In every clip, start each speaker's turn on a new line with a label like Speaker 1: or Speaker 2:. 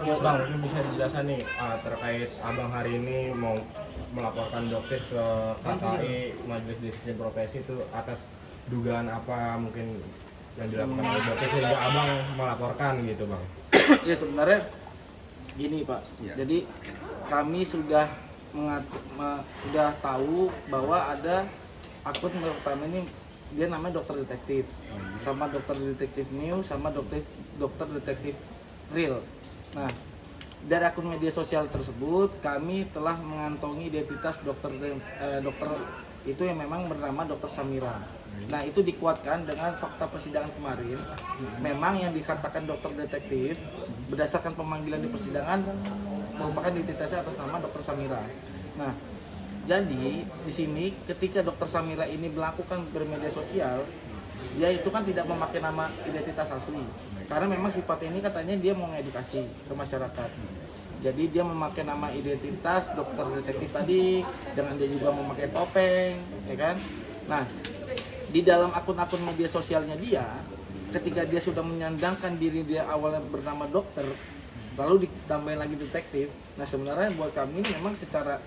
Speaker 1: Bang, mungkin bisa dijelaskan nih terkait abang hari ini mau melaporkan Dokter ke KKI Majelis Disiplin Profesi itu atas dugaan apa mungkin yang dilakukan oleh Dokter sehingga abang melaporkan gitu bang?
Speaker 2: Ya sebenarnya gini Pak, jadi kami sudah tahu bahwa ada akun pertama ini dia namanya Dokter Detektif, sama Dokter Detektif New, sama Dokter Detektif Real. Nah, dari akun media sosial tersebut kami telah mengantongi identitas dokter itu yang memang bernama Dokter Samira. Nah, itu dikuatkan dengan fakta persidangan kemarin. Memang yang dikatakan dokter detektif berdasarkan pemanggilan di persidangan merupakan identitasnya atas nama Dokter Samira. Nah, jadi di sini ketika Dokter Samira ini melakukan bermedia sosial, dia itu kan tidak memakai nama identitas asli. Karena memang sifatnya ini katanya dia mau ngedukasi ke masyarakat. Jadi dia memakai nama identitas dokter detektif tadi, dengan dia juga memakai topeng, ya kan? Nah, di dalam akun-akun media sosialnya dia, ketika dia sudah menyandangkan diri dia awalnya bernama dokter, lalu ditambahin lagi detektif. Nah, sebenarnya buat kami ini memang secara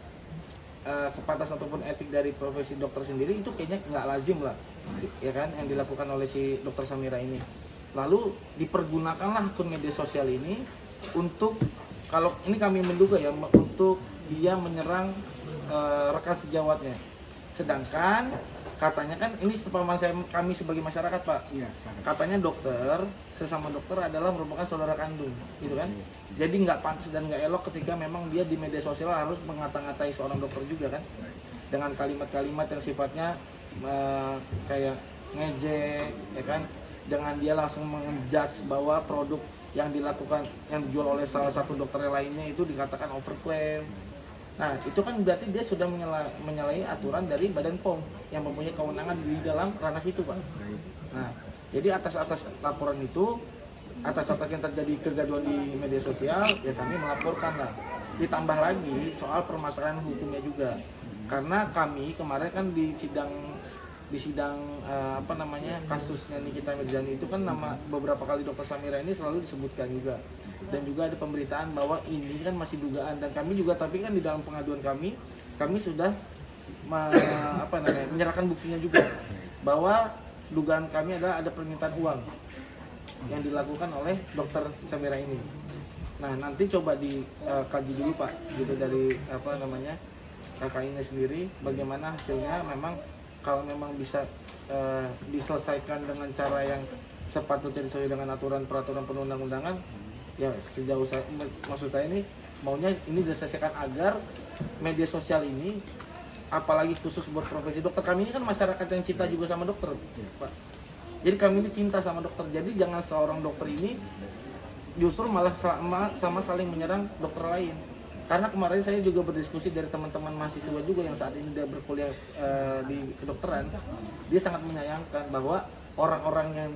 Speaker 2: kepantasan ataupun etik dari profesi dokter sendiri itu kayaknya nggak lazim lah, ya kan, yang dilakukan oleh si Dokter Samira ini. Lalu dipergunakanlah akun media sosial ini untuk, kalau ini kami menduga ya, untuk dia menyerang rekan sejawatnya. Sedangkan katanya kan ini sepemahaman kami sebagai masyarakat Pak, katanya dokter, sesama dokter adalah merupakan saudara kandung, gitu kan? Jadi nggak pantas dan nggak elok ketika memang dia di media sosial harus mengata-ngatai seorang dokter juga kan, dengan kalimat-kalimat yang sifatnya kayak ngejek, ya kan? Dengan dia langsung mengejudge bahwa produk yang dilakukan, yang dijual oleh salah satu dokter lainnya itu dikatakan overclaim. Nah, itu kan berarti dia sudah menyalahi aturan dari Badan POM yang mempunyai kewenangan di dalam ranah situ, Pak. Nah, jadi atas laporan itu, atas yang terjadi kegaduhan di media sosial, ya kami melaporkan lah. Ditambah lagi soal permasalahan hukumnya juga. Karena kami kemarin kan di sidang kasusnya Nikita Mirzani itu kan nama beberapa kali Dokter Samira ini selalu disebutkan juga, dan juga ada pemberitaan bahwa ini kan masih dugaan, dan kami juga tapi kan di dalam pengaduan kami sudah menyerahkan buktinya juga bahwa dugaan kami adalah ada permintaan uang yang dilakukan oleh Dokter Samira ini. Nah, nanti coba dikaji dulu Pak, gitu, dari KKI-nya sendiri bagaimana hasilnya. Memang kalau memang bisa diselesaikan dengan cara yang sepatutnya sesuai dengan aturan peraturan perundang-undangan, ya sejauh maksud saya ini maunya ini diselesaikan agar media sosial ini, apalagi khusus buat profesi dokter, kami ini kan masyarakat yang cinta juga sama dokter Pak. Jadi kami ini cinta sama dokter, jadi jangan seorang dokter ini justru malah sama saling menyerang dokter lain. Karena kemarin saya juga berdiskusi dari teman-teman mahasiswa juga yang saat ini dia berkuliah di kedokteran, dia sangat menyayangkan bahwa orang-orang yang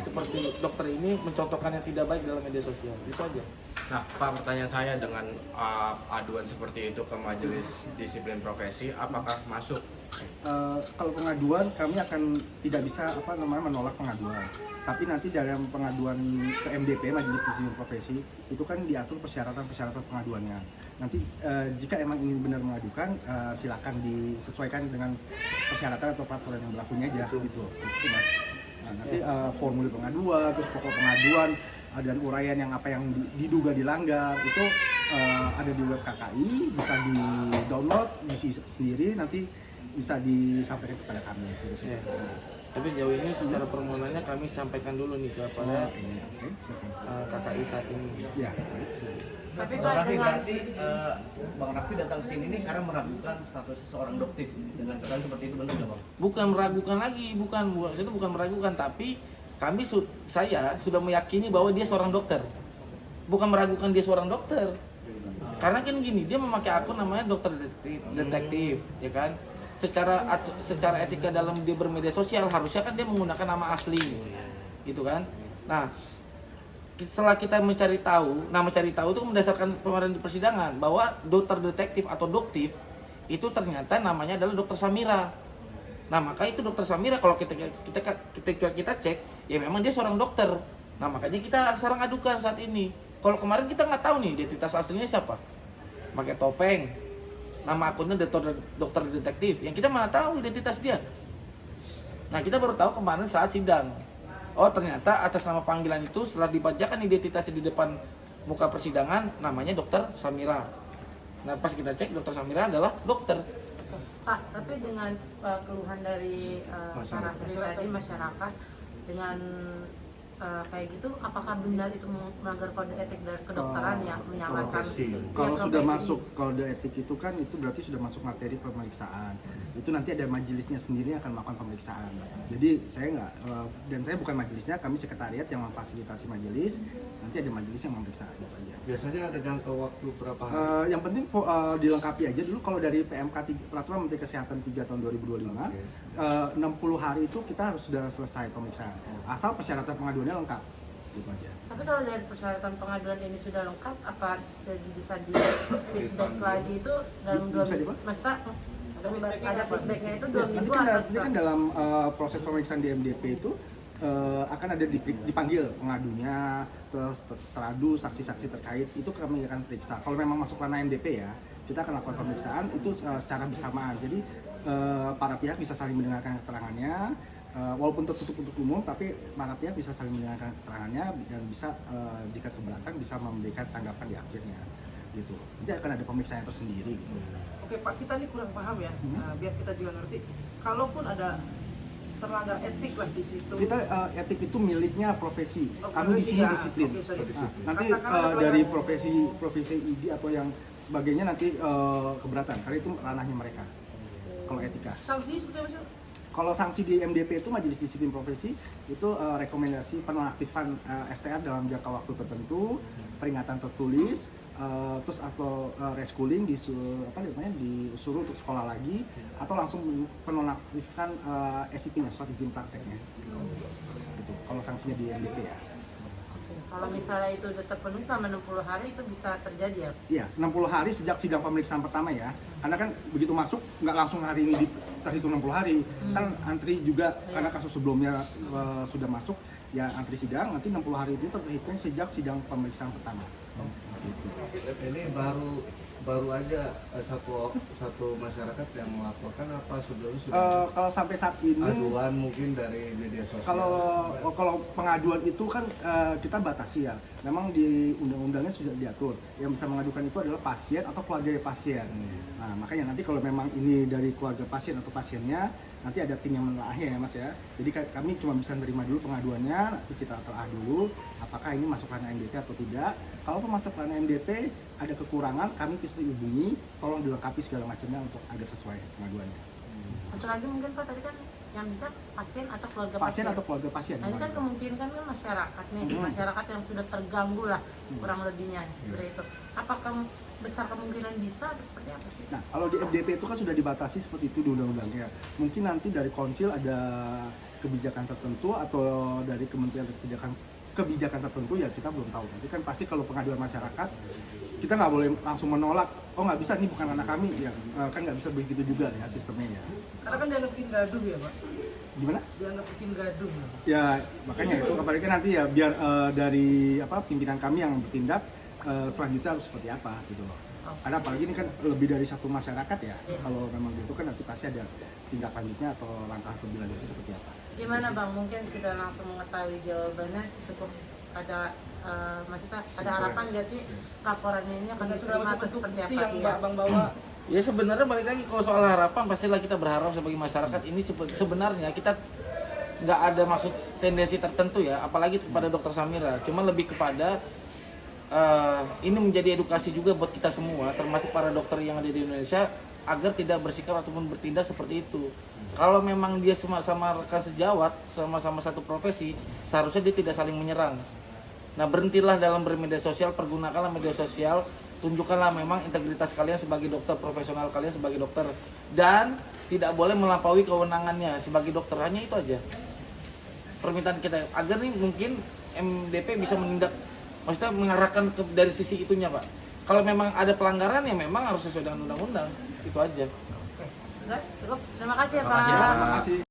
Speaker 2: seperti dokter ini mencontohkan yang tidak baik dalam media sosial. Itu aja.
Speaker 1: Nah Pak, pertanyaan saya, dengan aduan seperti itu ke Majelis Disiplin Profesi, apakah masuk?
Speaker 3: Kalau pengaduan kami akan tidak bisa menolak pengaduan. Tapi nanti dalam pengaduan ke MDP, Majelis Disiplin Profesi, itu kan diatur persyaratan pengaduannya. Nanti jika emang ingin benar mengadukan, silakan disesuaikan dengan persyaratan atau peraturan yang berlakunya aja gitu. Nah, nanti formulir pengaduan, terus pokok pengaduan, dan uraian yang diduga dilanggar itu ada di web KKI, bisa di-download, diisi sendiri, nanti bisa disampaikan kepada kami.
Speaker 2: Ya. Tapi sejauh ini secara permohonannya kami sampaikan dulu nih kepada KKI saat ini.
Speaker 3: Ya.
Speaker 4: Tapi Bang Raffi, berarti Bang Raffi datang ke sini ini karena meragukan status seorang dokter dengan keadaan seperti itu, benar nggak Bang?
Speaker 2: Bukan meragukan lagi, itu bukan meragukan, tapi saya sudah meyakini bahwa dia seorang dokter. Bukan meragukan dia seorang dokter. Karena kan gini, dia memakai akun namanya Dokter Detektif, ya kan? Secara etika dalam dia bermedia sosial harusnya kan dia menggunakan nama asli, gitu kan? Nah, setelah kita mencari tahu itu berdasarkan kemarin di persidangan bahwa dokter detektif atau doktif itu ternyata namanya adalah Dokter Samira. Nah, maka itu Dokter Samira kalau kita cek, ya memang dia seorang dokter. Nah, makanya kita sekarang adukan saat ini. Kalau kemarin kita nggak tahu nih identitas aslinya siapa, pakai topeng, nama akunnya dokter detektif, yang kita mana tahu identitas dia. Nah kita baru tahu kemarin saat sidang, oh ternyata atas nama panggilan itu setelah dibacakan identitasnya di depan muka persidangan, namanya dokter Samira. Nah pas kita cek, dokter Samira adalah dokter.
Speaker 5: Pak, tapi dengan keluhan dari para pribadi masyarakat dengan kayak gitu, apakah benar itu melanggar kode etik dari kedokteran yang menyamakan
Speaker 3: Kalau
Speaker 5: ya,
Speaker 3: sudah
Speaker 5: profesi?
Speaker 3: masuk kode etik itu kan itu berarti sudah masuk materi pemeriksaan. Itu nanti ada majelisnya sendiri yang akan melakukan pemeriksaan. Jadi saya nggak dan saya bukan majelisnya, kami sekretariat yang memfasilitasi majelis. Nanti ada majelis yang memeriksa itu aja.
Speaker 6: Biasanya ada jangka waktu berapa hari?
Speaker 3: Yang penting dilengkapi aja dulu. Kalau dari PMK Peraturan Menteri Kesehatan 3 tahun 2025, 60 hari itu kita harus sudah selesai pemeriksaan. Asal persyaratan pengaduannya lengkap. Gitu aja.
Speaker 5: Tapi kalau dari persyaratan pengaduan ini sudah lengkap, apa bisa di feedback lagi itu dalam 2
Speaker 3: Bisa di
Speaker 5: minggu?
Speaker 3: apa?
Speaker 5: Maksudnya ada feedbacknya itu 2
Speaker 3: Nanti
Speaker 5: minggu
Speaker 3: kan,
Speaker 5: atau
Speaker 3: nanti kan dalam proses pemeriksaan di MDP itu akan ada dipanggil pengadunya, terus teradu saksi-saksi terkait, itu kami akan periksa. Kalau memang masuk ranah MDP ya, kita akan lakukan pemeriksaan itu secara bersamaan. Jadi para pihak bisa saling mendengarkan keterangannya, walaupun tertutup untuk umum, tapi para pihak bisa saling mendengarkan keterangannya dan bisa jika keberatan bisa memberikan tanggapan di akhirnya. Gitu. Nanti akan ada pemeriksaan tersendiri. Gitu.
Speaker 7: Oke Pak, kita ini kurang paham ya, biar kita juga ngerti. Kalaupun ada terlanggar etik lah di situ.
Speaker 3: Kita etik itu miliknya profesi.
Speaker 7: Oh,
Speaker 3: Kami di
Speaker 7: profesi,
Speaker 3: sini
Speaker 7: ya.
Speaker 3: disiplin.
Speaker 7: Oke, sorry.
Speaker 3: Nah, nanti
Speaker 7: Katakanlah ada
Speaker 3: dari
Speaker 7: pelanggaran.
Speaker 3: profesi ID atau yang sebagainya nanti keberatan karena itu ranahnya mereka. Kalau etika.
Speaker 7: Sanksinya seperti apa sih?
Speaker 3: Kalau sanksi di MDP itu Majelis Disiplin Profesi itu rekomendasi penonaktifan STR dalam jangka waktu tertentu, peringatan tertulis, terus atau reschooling disuruh untuk sekolah lagi, atau langsung penonaktifkan SIP-nya, surat izin prakteknya. Gitu. Kalau sanksinya di MDP ya.
Speaker 5: kalau misalnya itu tetap penuh selama 60 hari itu bisa terjadi ya?
Speaker 3: Iya, 60 hari sejak sidang pemeriksaan pertama ya. Karena kan begitu masuk nggak langsung hari ini terhitung 60 hari. Kan antri juga karena kasus sebelumnya sudah masuk ya antri sidang, nanti 60 hari itu terhitung sejak sidang pemeriksaan pertama. Gitu.
Speaker 6: Ini baru aja satu masyarakat yang melaporkan apa sebelumnya sudah
Speaker 3: Kalau sampai saat ini
Speaker 6: aduan mungkin dari media sosial.
Speaker 3: kalau pengaduan itu kan kita batasi ya. Memang di undang-undangnya sudah diatur. Yang bisa mengadukan itu adalah pasien atau keluarga pasien. Nah, makanya nanti kalau memang ini dari keluarga pasien atau pasiennya, nanti ada tim yang menelaahnya ya Mas ya. Jadi kami cuma bisa menerima dulu pengaduannya, nanti kita telah dulu apakah ini masuk ranah MDP atau tidak. Kalau masuk ranah MDP ada kekurangan, kami bisa dihubungi, tolong dilengkapi segala macamnya untuk agar sesuai pengaduannya.
Speaker 5: Satu lagi mungkin Pak, tadi kan yang bisa pasien atau keluarga
Speaker 3: Pasien atau keluarga pasien.
Speaker 5: Nah ini kan kemungkinan kan masyarakat nih, masyarakat yang sudah terganggu lah kurang lebihnya seperti itu. Apakah besar kemungkinan bisa atau seperti apa sih?
Speaker 3: Nah, kalau di MDP itu kan sudah dibatasi seperti itu di undang-undangnya. Mungkin nanti dari konsil ada kebijakan tertentu atau dari kementerian kebijakan tertentu ya kita belum tahu. Tapi kan pasti kalau pengaduan masyarakat kita nggak boleh langsung menolak. Oh nggak bisa, ini bukan anak kami ya. Kan nggak bisa begitu juga ya sistemnya ya.
Speaker 7: Karena kan dianggap bikin gaduh ya Pak?
Speaker 3: Gimana?
Speaker 7: Dianggap bikin gaduh.
Speaker 3: Ya makanya itu apalagi nanti ya biar dari pimpinan kami yang bertindak selanjutnya harus seperti apa gitu loh. Karena apalagi ini kan lebih dari satu masyarakat ya. Kalau memang gitu kan nanti pasti ada tindak lanjutnya atau langkah lebih lanjutnya seperti apa.
Speaker 5: Gimana Bang? Mungkin sudah langsung mengetahui jawabannya, cukup ada maksudnya ada harapan nggak sih laporannya ini akan
Speaker 7: Ada segala
Speaker 5: diterima
Speaker 7: macam
Speaker 5: atau seperti
Speaker 7: bukti
Speaker 5: apa?
Speaker 7: yang
Speaker 5: Iya.
Speaker 7: Bang bawa.
Speaker 2: Ya sebenarnya balik lagi kalau soal harapan pastilah kita berharap sebagai masyarakat ini sebenarnya kita nggak ada maksud tendensi tertentu ya, apalagi kepada Dokter Samira. Cuma lebih kepada ini menjadi edukasi juga buat kita semua, termasuk para dokter yang ada di Indonesia, agar tidak bersikap ataupun bertindak seperti itu. Kalau memang dia sama-sama rekan sejawat, sama-sama satu profesi, seharusnya dia tidak saling menyerang. Nah berhentilah dalam bermedia sosial, pergunakanlah media sosial, tunjukkanlah memang integritas kalian sebagai dokter, profesional kalian sebagai dokter, dan tidak boleh melampaui kewenangannya sebagai dokter, hanya itu aja permintaan kita, agar nih mungkin MDP bisa menindak, maksudnya mengarahkan dari sisi itunya Pak. Kalau memang ada pelanggaran ya memang harus sesuai dengan undang-undang, itu aja.
Speaker 5: Oke. Enggak, cukup. Terima kasih ya Pak.
Speaker 3: Terima kasih.